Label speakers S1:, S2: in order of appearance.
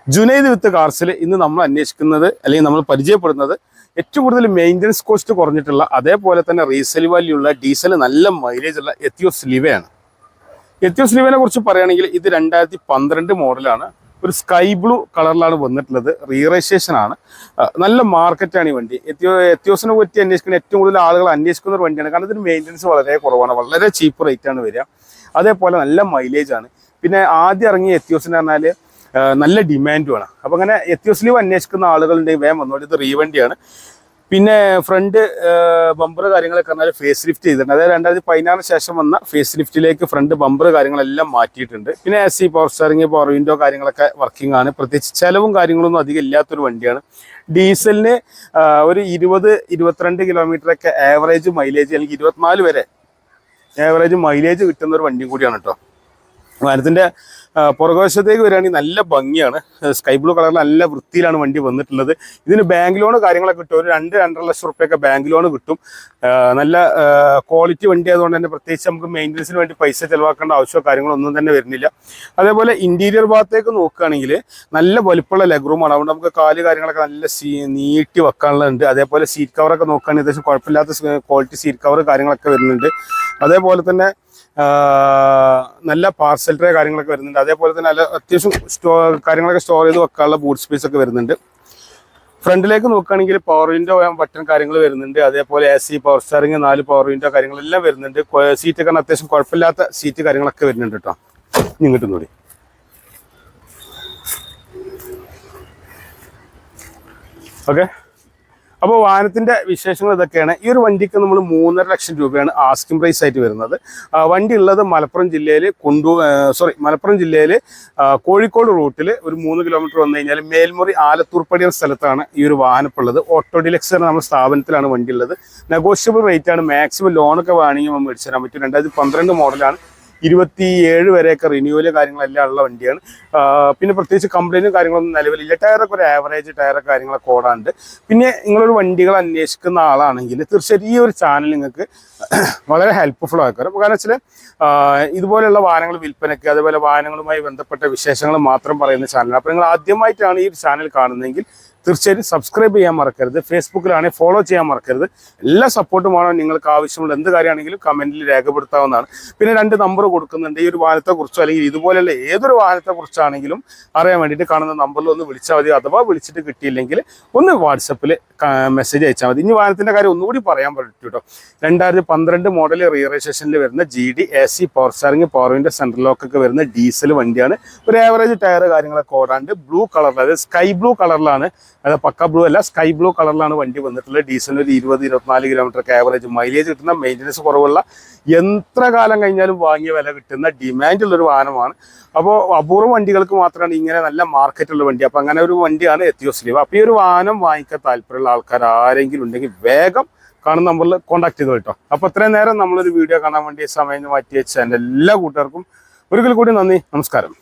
S1: ജുനൈദ് വിത്ത് കാർസിൽ ഇന്ന് നമ്മൾ അന്വേഷിക്കുന്നത് അല്ലെങ്കിൽ നമ്മൾ പരിചയപ്പെടുന്നത് ഏറ്റവും കൂടുതൽ മെയിൻ്റനൻസ് കോസ്റ്റ് കുറഞ്ഞിട്ടുള്ള അതേപോലെ തന്നെ റീസെയിൽ വാല്യൂ ഉള്ള ഡീസൽ നല്ല മൈലേജ് ഉള്ള എത്തിയോസ് ലിവയാണ്. എത്തിയോസ് ലിവനെ കുറിച്ച് പറയുകയാണെങ്കിൽ ഇത് 2012 മോഡലാണ്. ഒരു സ്കൈ ബ്ലൂ കളറിലാണ് വന്നിട്ടുള്ളത്. റീരജിസ്ട്രേഷൻ ആണ്. നല്ല മാർക്കറ്റാണ് ഈ വണ്ടി. എത്തിയോസിനെ പറ്റി അന്വേഷിക്കുന്ന ഏറ്റവും കൂടുതൽ ആളുകൾ അന്വേഷിക്കുന്ന ഒരു വണ്ടിയാണ്. കാരണം ഇതിന് മെയിൻ്റനൻസ് വളരെ കുറവാണ്, വളരെ ചീപ്പ് റേറ്റാണ് വരിക. അതേപോലെ നല്ല മൈലേജ് ആണ്. പിന്നെ ആദ്യം ഇറങ്ങിയ എത്തിയോസിന് പറഞ്ഞാൽ നല്ല ഡിമാൻഡുമാണ്. അപ്പോൾ അങ്ങനെ എത്തിയോസ് ലീവ് അന്വേഷിക്കുന്ന ആളുകളുണ്ടെങ്കിൽ വേഗം വന്നോട്ട്. ഇത് റീവണ്ടിയാണ്. പിന്നെ ഫ്രണ്ട് ബമ്പർ കാര്യങ്ങളൊക്കെ പറഞ്ഞാൽ ഫേസ് ലിഫ്റ്റ് ചെയ്തിട്ടുണ്ട്. അതായത് 2016 ശേഷം വന്ന ഫേസ് ലിഫ്റ്റിലേക്ക് ഫ്രണ്ട് ബമ്പർ കാര്യങ്ങളെല്ലാം മാറ്റിയിട്ടുണ്ട്. പിന്നെ AC power steering, power window കാര്യങ്ങളൊക്കെ വർക്കിംഗ് ആണ്. പ്രത്യേകിച്ച് ചിലവും കാര്യങ്ങളൊന്നും അധികം ഇല്ലാത്തൊരു വണ്ടിയാണ്. ഡീസലിന് ഒരു 20-22 കിലോമീറ്ററൊക്കെ ആവറേജ് മൈലേജ്, അല്ലെങ്കിൽ 24 വരെ ആവറേജ് മൈലേജ് കിട്ടുന്ന ഒരു വണ്ടിയും കൂടിയാണ് കേട്ടോ. വാഹനത്തിൻ്റെ പുറകുവശത്തേക്ക് വരികയാണെങ്കിൽ നല്ല ഭംഗിയാണ്. സ്കൈ ബ്ലൂ കളറിൽ നല്ല വൃത്തിയിലാണ് വണ്ടി വന്നിട്ടുള്ളത്. ഇതിന് ബാങ്ക് ലോൺ കാര്യങ്ങളൊക്കെ കിട്ടും. ഒരു 2-2.5 ലക്ഷം റുപ്യൊക്കെ ബാങ്ക് ലോൺ കിട്ടും. നല്ല ക്വാളിറ്റി വണ്ടി ആയതുകൊണ്ട് തന്നെ പ്രത്യേകിച്ച് നമുക്ക് മെയിൻ്റനൻസിന് വേണ്ടി പൈസ ചിലവാക്കേണ്ട ആവശ്യമോ കാര്യങ്ങളൊന്നും തന്നെ വരുന്നില്ല. അതേപോലെ ഇൻറ്റീരിയർ ഭാഗത്തേക്ക് നോക്കുകയാണെങ്കിൽ നല്ല വലുപ്പമുള്ള ലെഗ് റൂമാണ്. അതുകൊണ്ട് നമുക്ക് കാല് കാര്യങ്ങളൊക്കെ നല്ല നീട്ടി വെക്കാനുള്ളതുണ്ട്. അതേപോലെ സീറ്റ് കവറൊക്കെ നോക്കുകയാണെങ്കിൽ അത്യാവശ്യം കുഴപ്പമില്ലാത്ത ക്വാളിറ്റി സീറ്റ് കവർ കാര്യങ്ങളൊക്കെ വരുന്നുണ്ട്. അതേപോലെ തന്നെ നല്ല പാർസൽ ട്രേ കാര്യങ്ങളൊക്കെ വരുന്നുണ്ട്. അതേപോലെ തന്നെ നല്ല അത്യാവശ്യം കാര്യങ്ങളൊക്കെ സ്റ്റോർ ചെയ്ത് വെക്കാനുള്ള ബൂട്ട് സ്പേസ് ഒക്കെ വരുന്നുണ്ട്. ഫ്രണ്ടിലേക്ക് നോക്കുകയാണെങ്കിൽ പവർ വിൻഡോ ബട്ടൺ കാര്യങ്ങൾ വരുന്നുണ്ട്. അതേപോലെ AC power steering, 4 power window കാര്യങ്ങളെല്ലാം വരുന്നുണ്ട്. സീറ്റൊക്കെ അത്യാവശ്യം കുഴപ്പമില്ലാത്ത സീറ്റ് കാര്യങ്ങളൊക്കെ വരുന്നുണ്ട് കേട്ടോ. ഇങ്ങോട്ട് നോടി. ഓക്കെ, അപ്പോൾ വാഹനത്തിൻ്റെ വിശേഷങ്ങൾ ഇതൊക്കെയാണ്. ഈ ഒരു വണ്ടിക്ക് നമ്മൾ 3.5 ലക്ഷം രൂപയാണ് ആസ്കിംഗ് പ്രൈസ് ആയിട്ട് വരുന്നത്. വണ്ടി ഉള്ളത് മലപ്പുറം ജില്ലയിൽ കോഴിക്കോട് റൂട്ടിൽ ഒരു 3 കിലോമീറ്റർ വന്നു കഴിഞ്ഞാൽ മേൽമുറി ആലത്തൂർപ്പടി എന്ന സ്ഥലത്താണ് ഈ ഒരു വാഹനം ഉള്ളത്. ഓട്ടോ ഡിലക്സ് എന്ന നമ്മുടെ സ്ഥാപനത്തിലാണ് വണ്ടി ഉള്ളത്. നെഗോഷ്യബിൾ റേറ്റ് ആണ്. മാക്സിമം ലോണൊക്കെ വേണമെങ്കിൽ നമ്മൾ മേടിച്ചു തരാൻ പറ്റും. 2012 മോഡലാണ്. 27 വരെയൊക്കെ റിന്യൂവൽ കാര്യങ്ങളെല്ലാം ഉള്ള വണ്ടിയാണ്. പിന്നെ പ്രത്യേകിച്ച് കംപ്ലൈൻറ്റും കാര്യങ്ങളൊന്നും നിലവിലില്ല. ടയറൊക്കെ ഒരു ആവറേജ് ടയറൊക്കെ കാര്യങ്ങളൊക്കെ ഓടാണ്ട്. പിന്നെ നിങ്ങളൊരു വണ്ടികൾ അന്വേഷിക്കുന്ന ആളാണെങ്കിൽ തീർച്ചയായിട്ടും ഈ ഒരു ചാനൽ നിങ്ങൾക്ക് വളരെ ഹെൽപ്ഫുൾ ആക്കാം. കാരണം വെച്ചാൽ ഇതുപോലെയുള്ള വാഹനങ്ങൾ വിൽപ്പനയ്ക്ക്, അതേപോലെ വാഹനങ്ങളുമായി ബന്ധപ്പെട്ട വിശേഷങ്ങൾ മാത്രം പറയുന്ന ചാനലാണ്. അപ്പോൾ നിങ്ങൾ ആദ്യമായിട്ടാണ് ഈ ഒരു ചാനൽ കാണുന്നതെങ്കിൽ തീർച്ചയായിട്ടും സബ്സ്ക്രൈബ് ചെയ്യാൻ മറക്കരുത്. ഫേസ്ബുക്കിലാണെങ്കിൽ ഫോളോ ചെയ്യാൻ മറക്കരുത്. എല്ലാ സപ്പോർട്ടുമാണോ നിങ്ങൾക്ക് ആവശ്യമുള്ള എന്ത് കാര്യമാണെങ്കിലും കമൻറ്റിൽ രേഖപ്പെടുത്താവുന്നതാണ്. പിന്നെ 2 നമ്പർ കൊടുക്കുന്നുണ്ട്. ഈ ഒരു വാഹനത്തെക്കുറിച്ചോ അല്ലെങ്കിൽ ഇതുപോലെയുള്ള ഏതൊരു വാഹനത്തെക്കുറിച്ചാണെങ്കിലും അറിയാൻ വേണ്ടിയിട്ട് കാണുന്ന നമ്പറിൽ ഒന്ന് വിളിച്ചാൽ മതി. അഥവാ വിളിച്ചിട്ട് കിട്ടിയില്ലെങ്കിൽ ഒന്ന് വാട്സപ്പിൽ മെസ്സേജ് അയച്ചാൽ മതി. ഇനി വാഹനത്തിൻ്റെ കാര്യം ഒന്നുകൂടി പറയാൻ പറ്റും കേട്ടോ. 2012 മോഡൽ റീരജിസ്ട്രേഷനിൽ വരുന്ന GD AC power steering, power window, central ലോക്കൊക്കെ വരുന്ന ഡീസൽ വണ്ടിയാണ്. ഒരു ആവറേജ് ടയർ കാര്യങ്ങളൊക്കെ ഓടാണ്ട് ബ്ലൂ കളറിൽ, അതായത് സ്കൈ ബ്ലൂ കളറിലാണ്, അതായത് പക്ക ബ്ലൂ അല്ല, സ്കൈ ബ്ലൂ കളറിലാണ് വണ്ടി വന്നിട്ടുള്ളത്. ഡീസലിന് ഒരു 20-24 കിലോമീറ്ററൊക്കെ ആവറേജ് മൈലേജ് കിട്ടുന്ന, മെയിൻ്റനൻസ് കുറവുള്ള, എത്ര കാലം കഴിഞ്ഞാലും വാങ്ങിയ വില കിട്ടുന്ന ഡിമാൻഡുള്ളൊരു വാഹനമാണ്. അപ്പോൾ അപൂർവ വണ്ടികൾക്ക് മാത്രമാണ് ഇങ്ങനെ നല്ല മാർക്കറ്റുള്ള വണ്ടി. അപ്പോൾ അങ്ങനെ ഒരു വണ്ടിയാണ് എത്തിയോസ് ലീവ്. അപ്പോൾ ഈ ഒരു വാഹനം വാങ്ങിക്കാൻ താല്പര്യമുള്ള ആൾക്കാർ ആരെങ്കിലും ഉണ്ടെങ്കിൽ വേഗം കാണുന്ന നമ്പറിൽ കോൺടാക്ട് ചെയ്ത് കേട്ടോ. അപ്പോൾ അത്രയും നേരം നമ്മളൊരു വീഡിയോ കാണാൻ വേണ്ടി സമയം മാറ്റി വെച്ച എൻ്റെ എല്ലാ കൂട്ടുകാർക്കും ഒരിക്കൽ കൂടി നന്ദി, നമസ്കാരം.